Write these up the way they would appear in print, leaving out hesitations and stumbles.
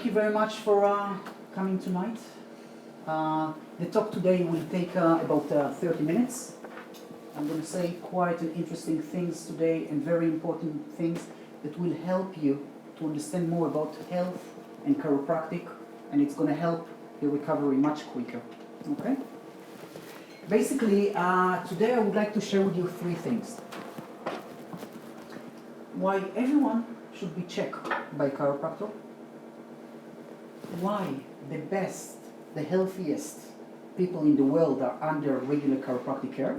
Thank you very much for coming tonight. The talk today will take about 30 minutes. I'm going to say quite an interesting things today and very important things that will help you to understand more about health and chiropractic, and it's going to help your recovery much quicker. Okay? Basically, today I would like to share with you three things. Why everyone should be checked by a chiropractor, why the best, the healthiest people in the world are under regular chiropractic care,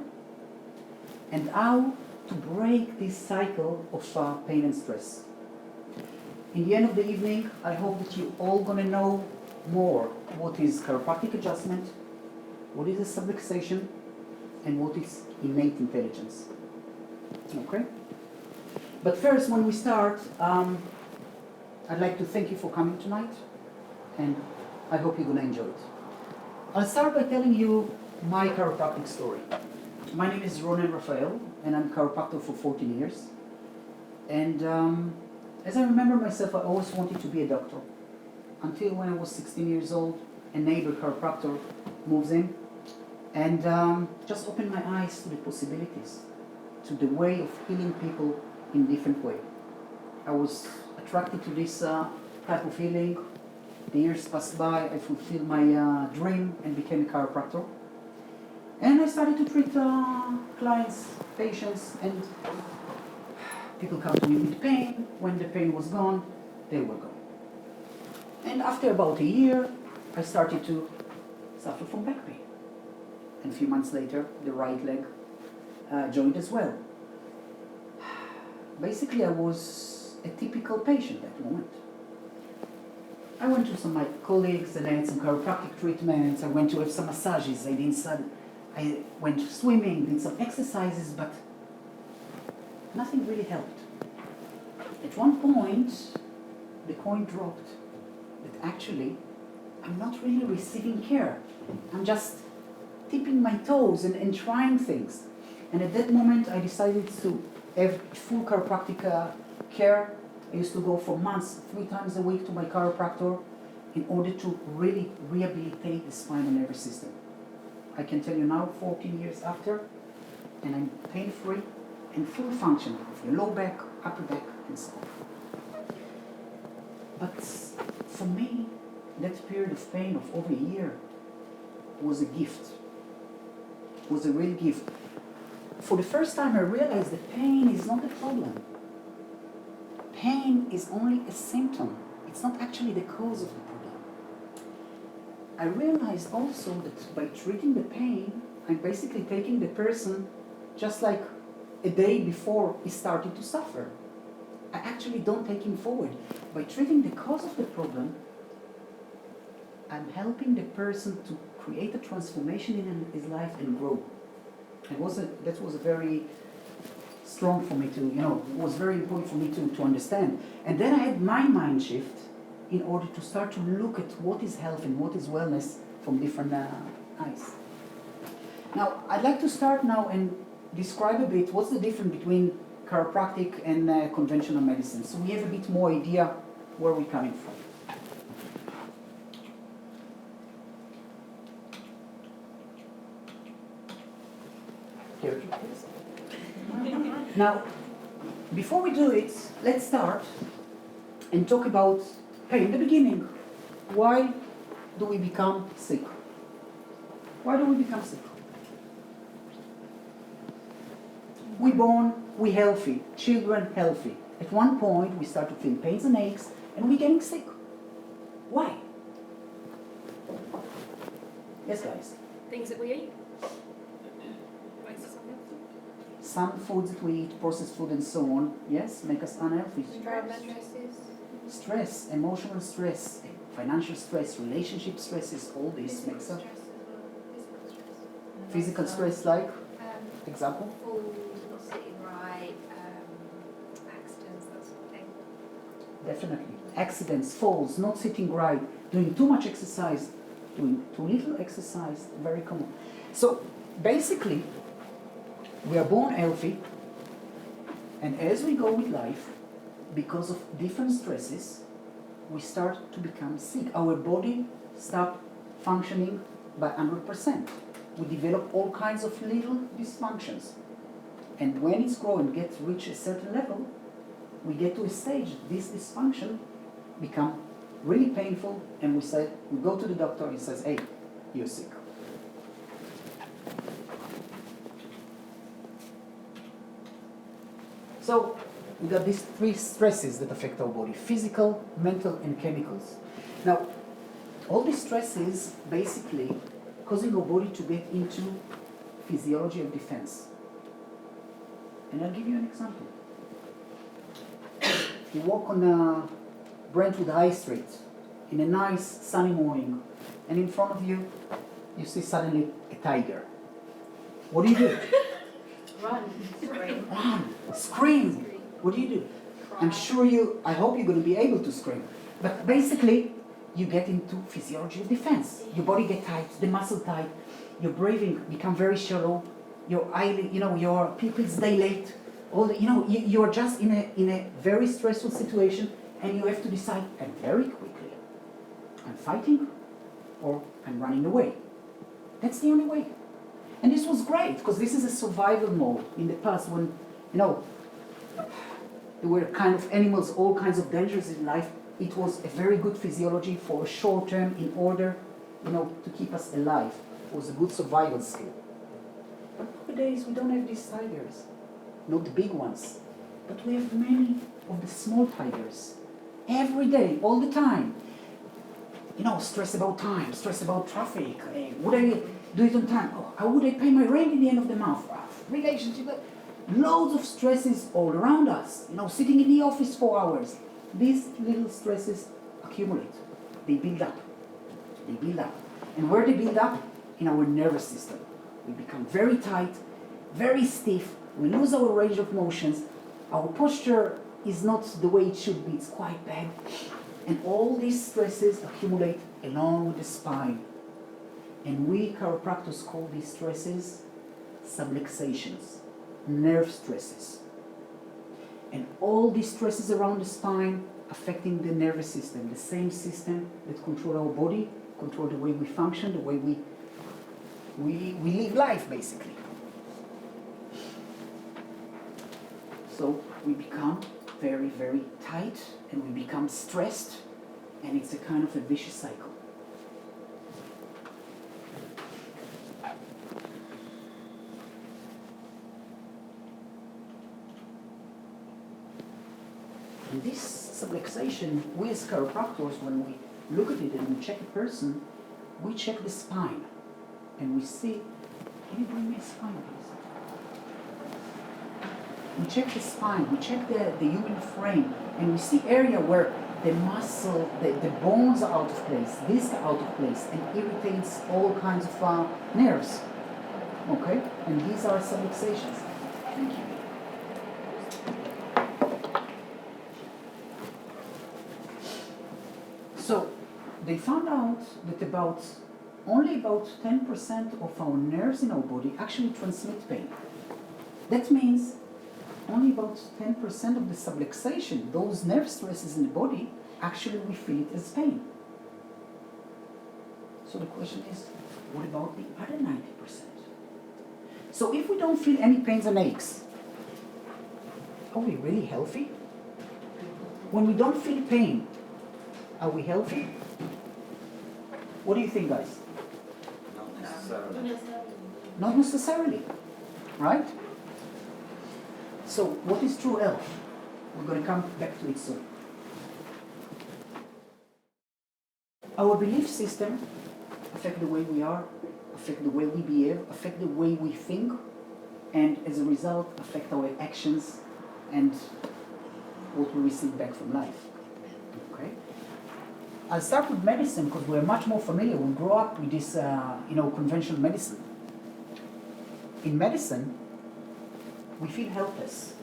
and how to break this cycle of pain and stress. In the end of the evening, I hope that you're all going to know more what is chiropractic adjustment, what is a subluxation, and what is innate intelligence. Okay? But first, when we start, I'd like to thank you for coming tonight, and I hope you're going to enjoy it. I'll start by telling you my chiropractic story. My name is Ronen Raphael, and I'm a chiropractor for 14 years. And as I remember myself, I always wanted to be a doctor. Until when I was 16 years old, a neighbor chiropractor moves in and just opened my eyes to the possibilities, to the way of healing people in different way. I was attracted to this type of healing. The years passed by, I fulfilled my dream and became a chiropractor. And I started to treat clients, patients, and people come to me with pain. When the pain was gone, they were gone. And after about a year, I started to suffer from back pain. And a few months later, the right leg joined as well. Basically, I was a typical patient at that moment. I went to some of my colleagues and I had some chiropractic treatments. I went to have some massages. I went swimming, did some exercises, but nothing really helped. At one point, the coin dropped. That actually, I'm not really receiving care. I'm just tipping my toes and trying things. And at that moment, I decided to have full chiropractic care. I used to go for months, 3 times a week to my chiropractor in order to really rehabilitate the spinal nervous system. I can tell you now, 14 years after, and I'm pain-free and full function of your low back, upper back, and so on. But for me, that period of pain of over a year was a gift. Was a real gift. For the first time, I realized that pain is not the problem. Pain is only a symptom. It's not actually the cause of the problem. I realized also that by treating the pain, I'm basically taking the person just like a day before he started to suffer. I actually don't take him forward. By treating the cause of the problem, I'm helping the person to create a transformation in his life and grow. That was a very strong for me to, it was very important for me to understand. And then I had my mind shift in order to start to look at what is health and what is wellness from different eyes. Now, I'd like to start now and describe a bit what's the difference between chiropractic and conventional medicine. So we have a bit more idea where we're coming from. Now, before we do it, let's start and talk about pain. In the beginning, why do we become sick? Why do we become sick? We born, we healthy, children healthy. At one point, we start to feel pains and aches, and we're getting sick. Why? Yes, guys? Things that we eat. Some foods that we eat, processed food and so on, yes, make us unhealthy. Stress, emotional stress, financial stress, relationship stresses, all this makes us. Physical stress like? Example? Food, not sitting right, accidents, that sort of thing. Definitely. Accidents, falls, not sitting right, doing too much exercise, doing too little exercise, very common. So basically, we are born healthy, and as we go with life, because of different stresses, we start to become sick. Our body stops functioning by 100%. We develop all kinds of little dysfunctions. And when it's growing, reach a certain level, we get to a stage, this dysfunction become really painful, and we go to the doctor and he says, hey, you're sick. So we got these three stresses that affect our body: physical, mental, and chemicals. Now, all these stresses basically causing our body to get into physiology of defense. And I'll give you an example. You walk on Brentwood High Street in a nice sunny morning, and in front of you, you see suddenly a tiger. What do? Run, scream. Run, scream. What do? Cry. I hope you're going to be able to scream. But basically, you get into physiology of defense. Your body get tight, the muscle tight, your breathing become very shallow, your eyelid, your pupils dilate. You are just in a very stressful situation, and you have to decide, and very quickly, I'm fighting or I'm running away. That's the only way. And this was great, because this is a survival mode. In the past, when, there were kind of animals, all kinds of dangers in life, it was a very good physiology for a short term in order, to keep us alive. It was a good survival skill. But nowadays, we don't have these tigers. Not the big ones. But we have many of the small tigers. Every day, all the time. Stress about time, stress about traffic. Would I do it on time? Oh, how would I pay my rent at the end of the month? Relationship. Loads of stresses all around us. Sitting in the office for hours. These little stresses accumulate. They build up. And where they build up? In our nervous system. We become very tight, very stiff. We lose our range of motions. Our posture is not the way it should be. It's quite bad. And all these stresses accumulate along with the spine. And we chiropractors call these stresses subluxations, nerve stresses. And all these stresses around the spine affecting the nervous system, the same system that control our body, control the way we function, the way we live life, basically. So we become very, very tight, and we become stressed, and it's a kind of a vicious cycle. And this subluxation, we as chiropractors, when we look at it and we check a person, we check the spine, and we see, can you bring me a spine, please? We check the spine, we check the human frame, and we see area where the muscle, the bones are out of place, discs are out of place, and irritates all kinds of nerves. Okay? And these are subluxations. Thank you. So, they found out that only about 10% of our nerves in our body actually transmit pain. That means only about 10% of the subluxation, those nerve stresses in the body, actually we feel it as pain. So the question is, what about the other 90%? So if we don't feel any pains and aches, are we really healthy? When we don't feel pain, are we healthy? What do you think, guys? Not necessarily. Not necessarily, right? So, what is true health? We're going to come back to it soon. Our belief system affect the way we are, affect the way we behave, affect the way we think, and as a result, affect our actions and what we receive back from life. Okay? I'll start with medicine because we're much more familiar. We grow up with this, conventional medicine. In medicine, we feel helpless.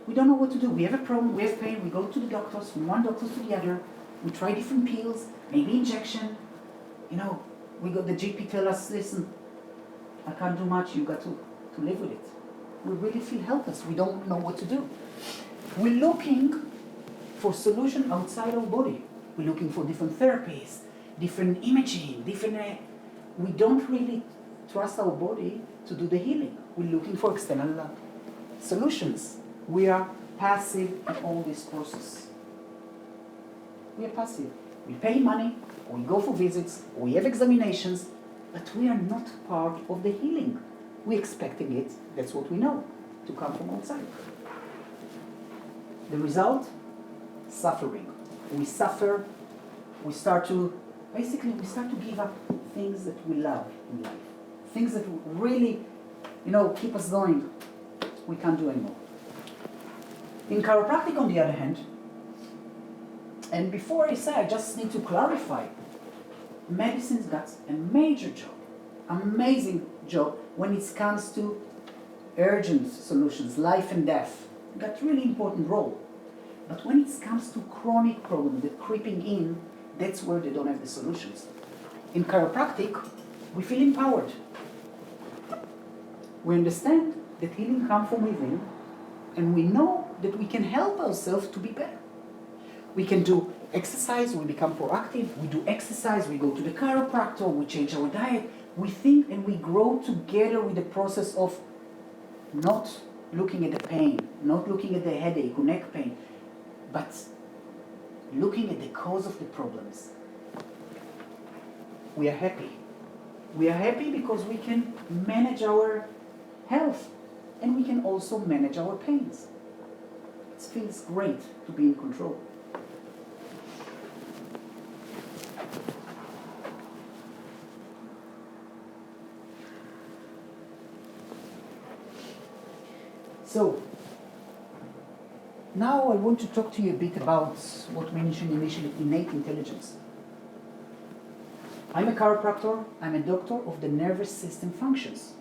We don't know what to do. We have a problem, we have pain, we go to the doctors, from one doctor to the other, we try different pills, maybe injection. We got the GP tell us, listen, I can't do much, you got to live with it. We really feel helpless. We don't know what to do. We're looking for solution outside our body. We're looking for different therapies, different imaging, we don't really trust our body to do the healing. We're looking for external solutions. We are passive in all this process. We are passive. We pay money, we go for visits, we have examinations, but we are not part of the healing. We're expecting it, that's what we know, to come from outside. The result? Suffering. We suffer, we start to give up things that we love in life. Things that really, keep us going. We can't do anymore. In chiropractic, on the other hand, and before I say, I just need to clarify, medicine's got a major job, amazing job when it comes to urgent solutions, life and death. Got really important role. But when it comes to chronic problems that creeping in, that's where they don't have the solutions. In chiropractic, we feel empowered. We understand that healing comes from within, and we know that we can help ourselves to be better. We can do exercise, we become proactive, we do exercise, we go to the chiropractor, we change our diet, we think and we grow together with the process of not looking at the pain, not looking at the headache or neck pain, but looking at the cause of the problems. We are happy. We are happy because we can manage our health and we can also manage our pains. It feels great to be in control. So, now I want to talk to you a bit about what we mentioned initially, innate intelligence. I'm a chiropractor, I'm a doctor of the nervous system functions.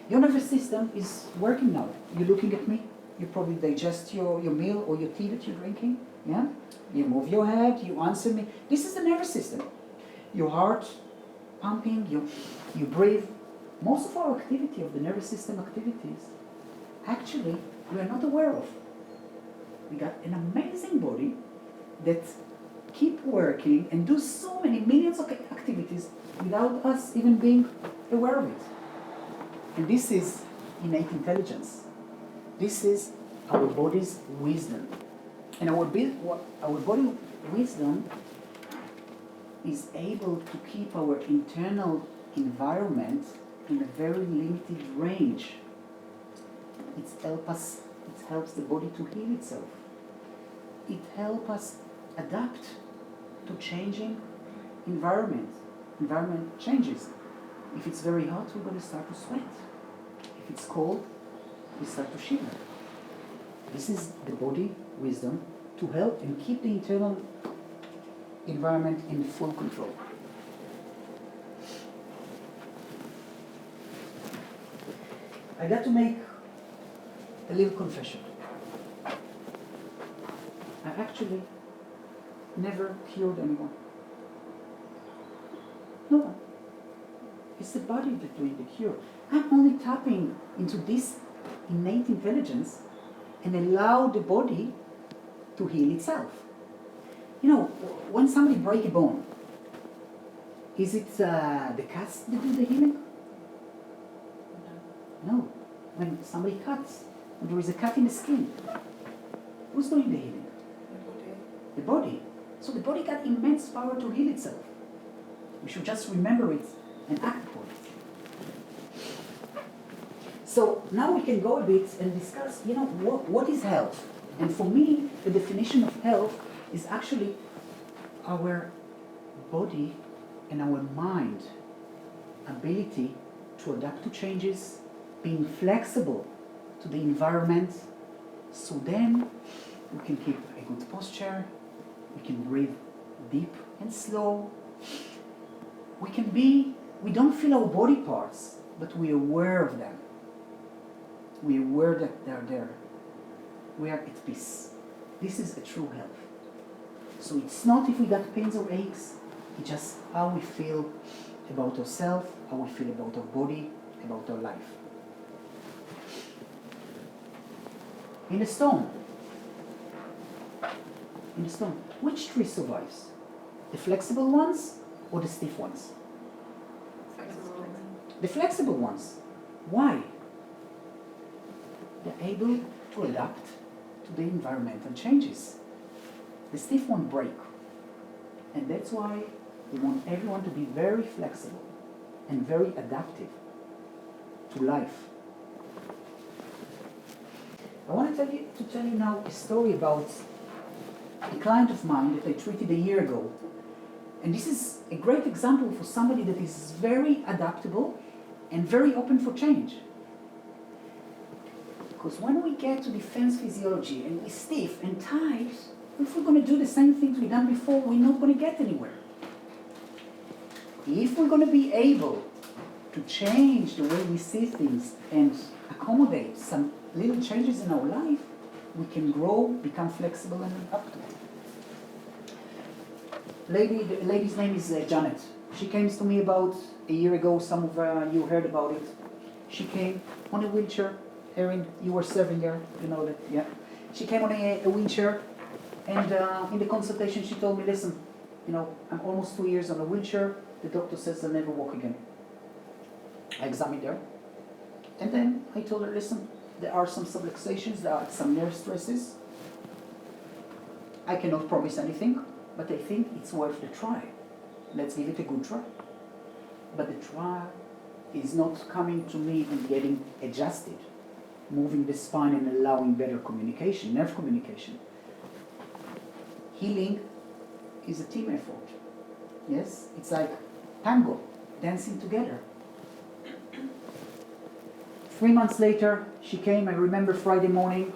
Your nervous system is working now. You're looking at me, you probably digest your meal or your tea that you're drinking, yeah? You move your head, you answer me. This is the nervous system. Your heart pumping, you breathe. Most of our activity of the nervous system activities, actually, we are not aware of. We got an amazing body that keep working and do so many millions of activities without us even being aware of it. And this is innate intelligence. This is our body's wisdom. And our body wisdom is able to keep our internal environment in a very limited range. It helps the body to heal itself. It helps us adapt to changing environment. Environment changes. If it's very hot, we're going to start to sweat. If it's cold, we start to shiver. This is the body wisdom to help and keep the internal environment in full control. I got to make a little confession. I actually never cured anyone. No. It's the body that's doing the cure. I'm only tapping into this innate intelligence and allow the body to heal itself. When somebody breaks a bone, is it the cats that do the healing? No. When somebody cuts, when there is a cut in the skin, who's doing the healing? The body. So the body got immense power to heal itself. We should just remember it and act upon it. So now we can go a bit and discuss, what is health? And for me, the definition of health is actually our body and our mind ability to adapt to changes, being flexible to the environment, so then we can keep a good posture, we can breathe deep and slow, we don't feel our body parts, but we're aware of them. We're aware that they're there. We are at peace. This is a true health. So it's not if we got pains or aches, it's just how we feel about ourselves, how we feel about our body, about our life. In a storm, in the stone. Which tree survives? The flexible ones or the stiff ones? The flexible ones. Why? They're able to adapt to the environmental changes. The stiff one break. And that's why we want everyone to be very flexible and very adaptive to life. I want to tell you now a story about a client of mine that I treated a year ago. And this is a great example for somebody that is very adaptable and very open for change. Because when we get to defense physiology and we stiff and tight, if we're going to do the same things we've done before, we're not going to get anywhere. If we're going to be able to change the way we see things and accommodate some little changes in our life, we can grow, become flexible and adaptable. The lady's name is Janet. She came to me about a year ago. Some of you heard about it. She came on a wheelchair. Erin, you were serving her, you know that, yeah. She came on a wheelchair, and in the consultation she told me, listen, I'm almost 2 years on a wheelchair. The doctor says I'll never walk again. I examined her, and then I told her, listen, there are some subluxations, there are some nerve stresses. I cannot promise anything, but I think it's worth the try. Let's give it a good try. But the try is not coming to me and getting adjusted, moving the spine and allowing better communication, nerve communication. Healing is a team effort. Yes, it's like tango, dancing together. 3 months later, she came, I remember Friday morning,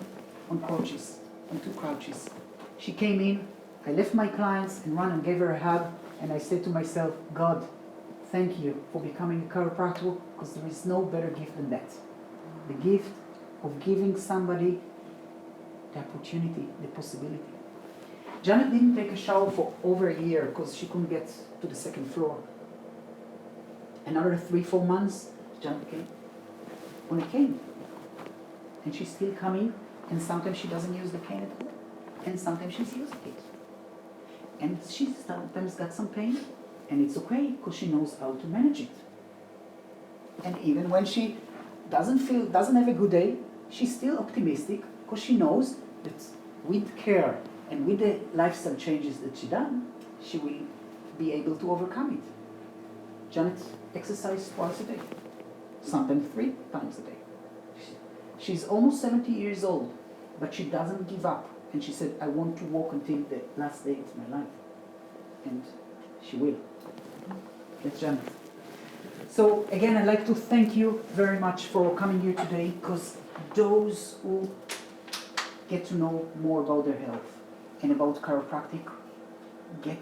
on crutches, on 2 crouches. She came in, I left my clients and ran and gave her a hug, and I said to myself, God, thank you for becoming a chiropractor, because there is no better gift than that. The gift of giving somebody the opportunity, the possibility. Janet didn't take a shower for over a year because she couldn't get to the 2nd floor. Another 3-4 months, Janet came on a cane. And she's still coming, and sometimes she doesn't use the cane at all. And sometimes she's using it. And she sometimes got some pain, and it's okay because she knows how to manage it. And even when she doesn't have a good day, she's still optimistic because she knows that with care and with the lifestyle changes that she done, she will be able to overcome it. Janet exercises twice a day, sometimes 3 times a day. She's almost 70 years old, but she doesn't give up. And she said, I want to walk until the last day of my life. And she will. That's Janet. So again, I'd like to thank you very much for coming here today, because those who get to know more about their health and about chiropractic get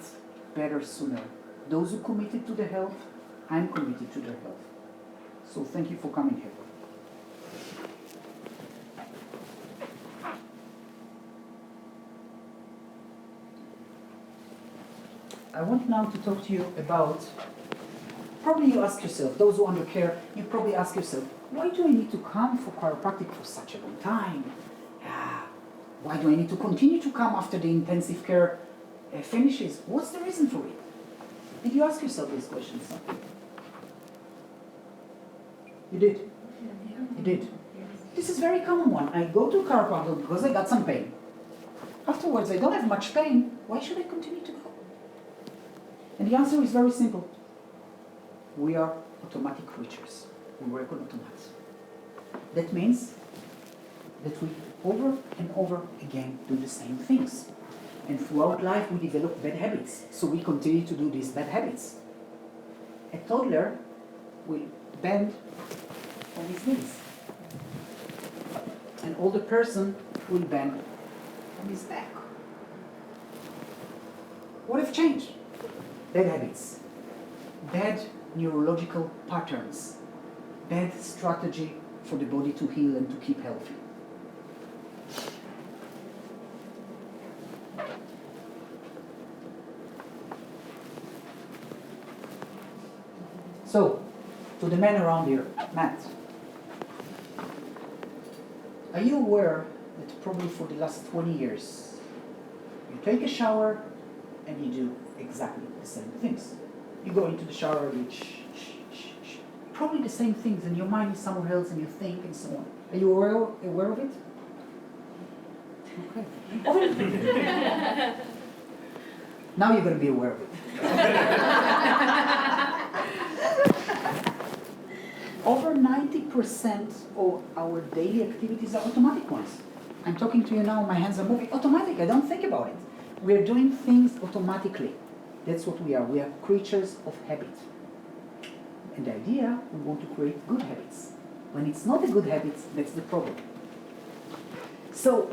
better sooner. Those who committed to their health, I'm committed to their health. So thank you for coming here. I want now to talk to you about, probably you ask yourself, those who are under care, you probably ask yourself, why do I need to come for chiropractic for such a long time? Why do I need to continue to come after the intensive care finishes? What's the reason for it? Did you ask yourself these questions? You did? You did? This is a very common one. I go to a chiropractor because I got some pain. Afterwards, I don't have much pain. Why should I continue to go? And the answer is very simple. We are automatic creatures. We work on automats. That means that we over and over again do the same things. And throughout life we develop bad habits. So we continue to do these bad habits. A toddler will bend on his knees. An older person will bend on his back. What have changed? Bad habits, bad neurological patterns, bad strategy for the body to heal and to keep healthy. So, to the men around here, Matt, are you aware that probably for the last 20 years you take a shower, and you do exactly the same things. You go into the shower, you probably the same things, and your mind is somewhere else, and you think, and so on. Are you aware of it? Okay. Now you're going to be aware of it. Over 90% of our daily activities are automatic ones. I'm talking to you now, my hands are moving. Automatic, I don't think about it. We are doing things automatically. That's what we are. We are creatures of habit. And the idea, we want to create good habits. When it's not a good habit, that's the problem. So,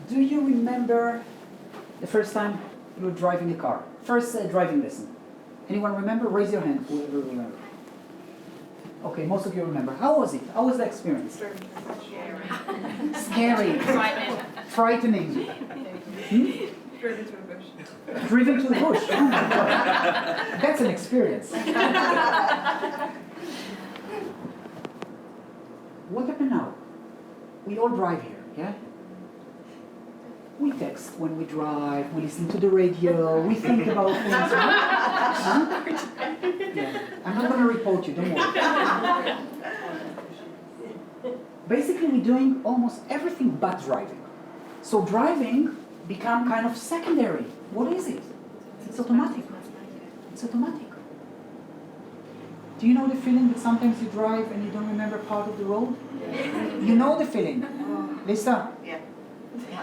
do you remember the first time you were driving a car? First driving lesson. Anyone remember? Raise your hand, whoever remember. Okay, most of you remember. How was it? How was the experience? Scary. Frightening. Driven to a bush. Driven to the bush. Oh my God. That's an experience. What happened now? We all drive here, yeah? We text when we drive, we listen to the radio, we think about things, right? Huh? Yeah. I'm not going to report you, don't worry. Basically, we're doing almost everything but driving. So driving become kind of secondary. What is it? It's automatic. It's automatic. Do you know the feeling that sometimes you drive and you don't remember part of the road? Yeah. You know the feeling. Lisa? Yeah.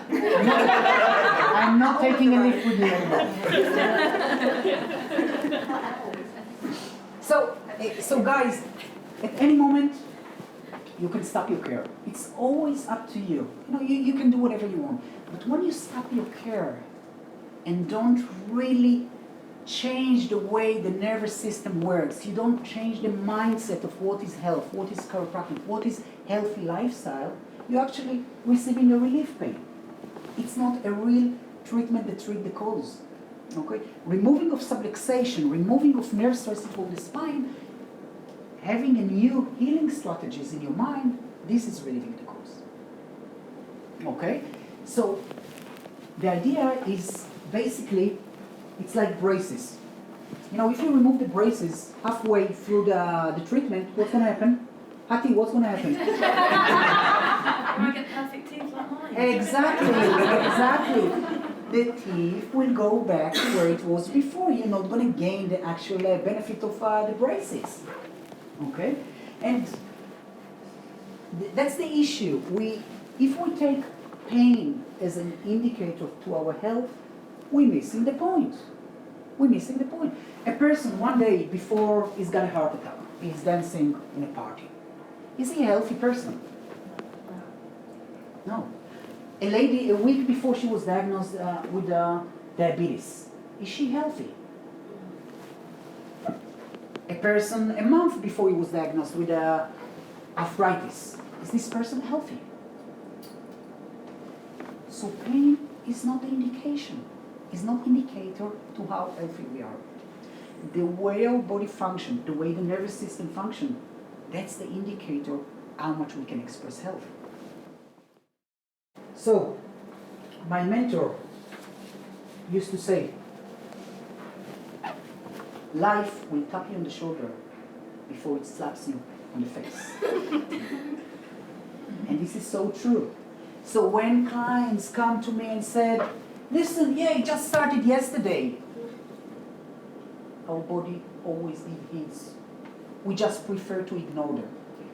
I'm not taking a lift with you anymore. So guys, at any moment, you can stop your car. It's always up to you. You can do whatever you want. But when you stop your car and don't really change the way the nervous system works, you don't change the mindset of what is health, what is chiropractic, what is healthy lifestyle, you're actually receiving a relief pain. It's not a real treatment that treats the cause. Okay? Removing of subluxation, removing of nerve stress from the spine, having a new healing strategies in your mind, this is relieving the cause. Okay? So the idea is basically, it's like braces. If you remove the braces halfway through the treatment, what's going to happen? Hati, what's going to happen? I get perfect teeth like mine. Exactly. The teeth will go back to where it was before. You're not going to gain the actual benefit of the braces. Okay? And that's the issue. If we take pain as an indicator to our health, we're missing the point. We're missing the point. A person one day before he's got a heart attack, he's dancing in a party. Is he a healthy person? No. A lady a week before she was diagnosed with diabetes, is she healthy? A person a month before he was diagnosed with arthritis, is this person healthy? So pain is not the indication. It's not indicator to how healthy we are. The way our body functions, the way the nervous system functions, that's the indicator how much we can express health. So, my mentor used to say, life will tap you on the shoulder before it slaps you on the face. And this is so true. So when clients come to me and said, listen, it just started yesterday, our body always gives hints. We just prefer to ignore them.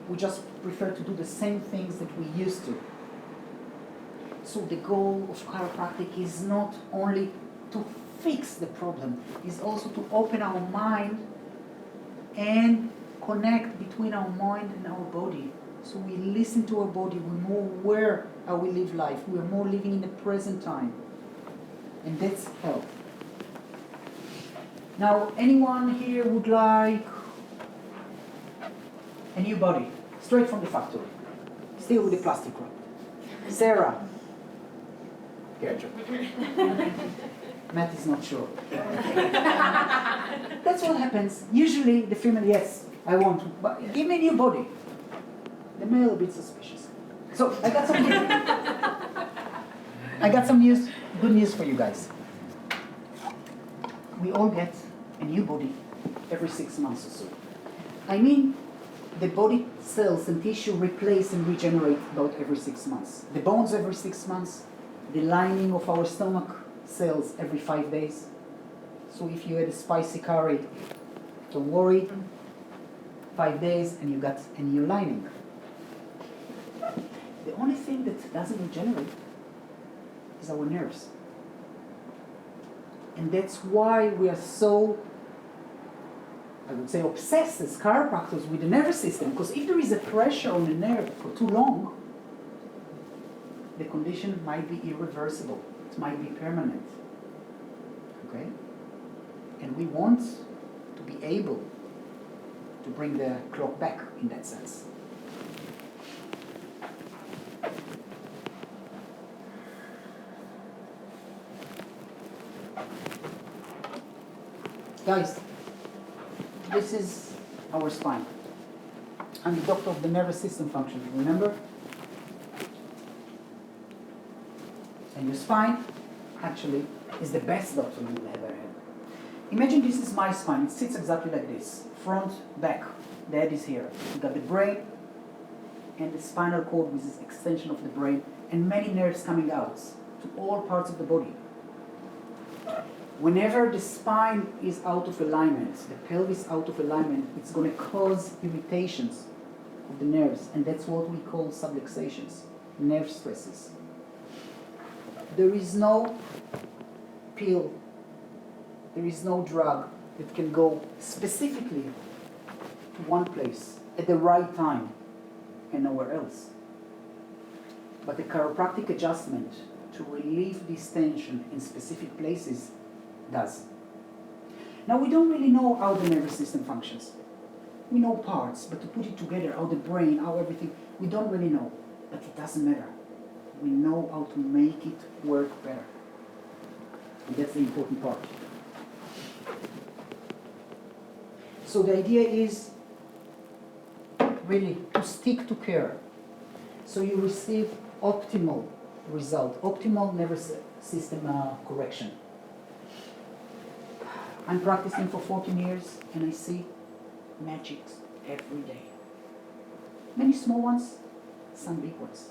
We just prefer to do the same things that we used to. So the goal of chiropractic is not only to fix the problem, it's also to open our mind and connect between our mind and our body. So we listen to our body, we're more aware how we live life, we're more living in the present time. And that's health. Now, anyone here would like a new body, straight from the factory, still with the plastic wrap? Sarah? Gertrude. Matt is not sure. That's what happens. Usually the female, yes, I want to, but give me a new body. The male a bit suspicious. So I got some I got some news, good news for you guys. We all get a new body every 6 months or so. I mean, the body cells and tissue replace and regenerate about every 6 months. The bones every 6 months, the lining of our stomach cells every 5 days. So if you had a spicy curry, don't worry, 5 days and you got a new lining. The only thing that doesn't regenerate is our nerves. And that's why we are so, I would say, obsessed as chiropractors with the nervous system. Because if there is a pressure on the nerve for too long, the condition might be irreversible. It might be permanent. Okay? And we want to be able to bring the clock back in that sense. Guys, this is our spine. I'm the doctor of the nervous system function, remember? And your spine, actually, is the best doctor you will ever have. Imagine this is my spine. It sits exactly like this. Front, back. The head is here. You got the brain and the spinal cord, which is extension of the brain, and many nerves coming out to all parts of the body. Whenever the spine is out of alignment, the pelvis out of alignment, it's going to cause irritations of the nerves, and that's what we call subluxations, nerve stresses. There is no pill, there is no drug that can go specifically to one place at the right time and nowhere else. But the chiropractic adjustment to relieve this tension in specific places does. Now, we don't really know how the nervous system functions. We know parts, but to put it together, how the brain, how everything, we don't really know. But it doesn't matter. We know how to make it work better. And that's the important part. So the idea is really to stick to care. So you receive optimal result, optimal nervous system correction. I'm practicing for 14 years and I see magics every day. Many small ones, some big ones.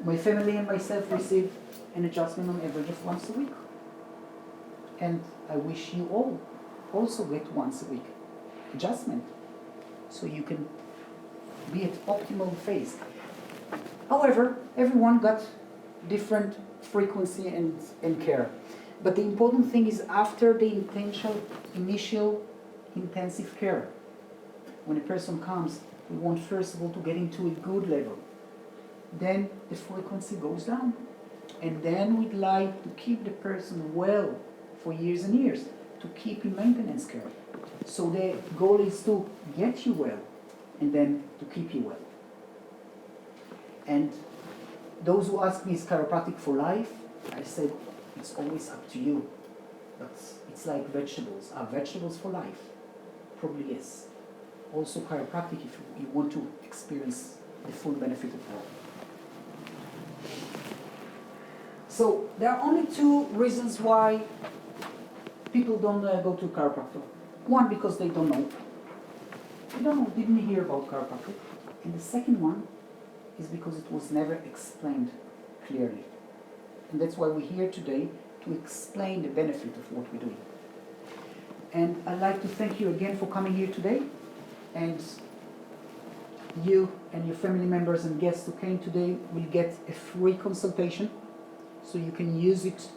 My family and myself receive an adjustment on average of once a week. And I wish you all also get once a week adjustment so you can be at optimal phase. However, everyone got different frequency and care. But the important thing is after the initial intensive care, when a person comes, we want first of all to get into a good level. Then the frequency goes down. And then we'd like to keep the person well for years and years, to keep in maintenance care. So the goal is to get you well and then to keep you well. And those who ask me, is chiropractic for life? I said, it's always up to you. But it's like vegetables. Are vegetables for life? Probably yes. Also chiropractic if you want to experience the full benefit of health. So there are only two reasons why people don't go to chiropractor. One, because they don't know. They don't know, didn't hear about chiropractic. And the second one is because it was never explained clearly. And that's why we're here today, to explain the benefit of what we're doing. And I'd like to thank you again for coming here today. And you and your family members and guests who came today will get a free consultation, so you can use it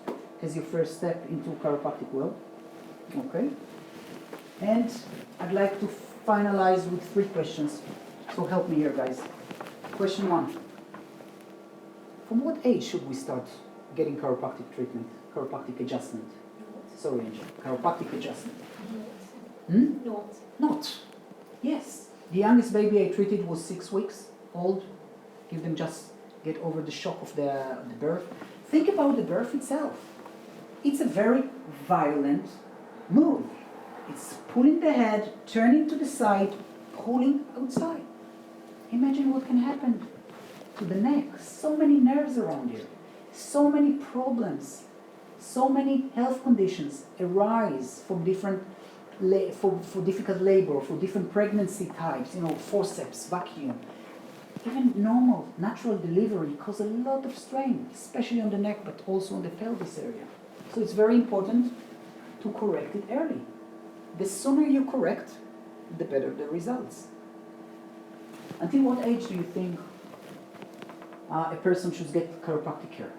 as your first step into chiropractic world. Okay? And I'd like to finalize with 3 questions. So help me here, guys. Question 1. From what age should we start getting chiropractic treatment, chiropractic adjustment? Sorry, Angel. Chiropractic adjustment. Not. Yes. The youngest baby I treated was 6 weeks old. Give them just get over the shock of the birth. Think about the birth itself. It's a very violent move. It's pulling the head, turning to the side, pulling outside. Imagine what can happen to the neck. So many nerves around here. So many problems, so many health conditions arise from different for difficult labor, for different pregnancy types, forceps, vacuum. Even normal, natural delivery cause a lot of strain, especially on the neck, but also on the pelvis area. So it's very important to correct it early. The sooner you correct, the better the results. Until what age do you think a person should get chiropractic care?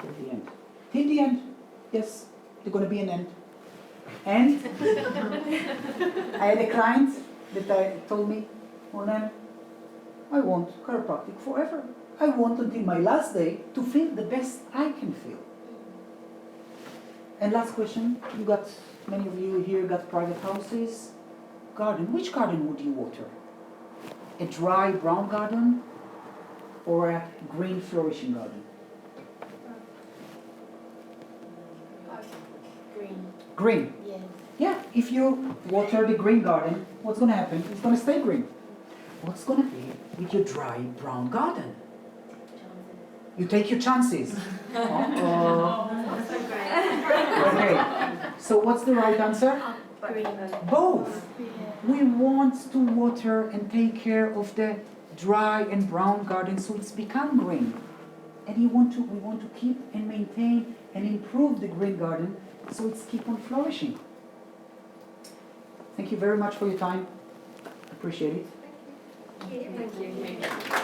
Till the end. Till the end. Yes, there's going to be an end. And I had a client that told me, Ronan, I want chiropractic forever. I want until my last day to feel the best I can feel. And last question, many of you here got private houses, garden. Which garden would you water? A dry brown garden or a green flourishing garden? Green. Green. Yeah. Yeah, if you water the green garden, what's going to happen? It's going to stay green. What's going to be with your dry brown garden? You take your chances. That's so great. Okay, so what's the right answer? Green. Both. We want to water and take care of the dry and brown garden so it's become green. And we want to keep and maintain and improve the green garden so it's keep on flourishing. Thank you very much for your time. Appreciate it. Thank you.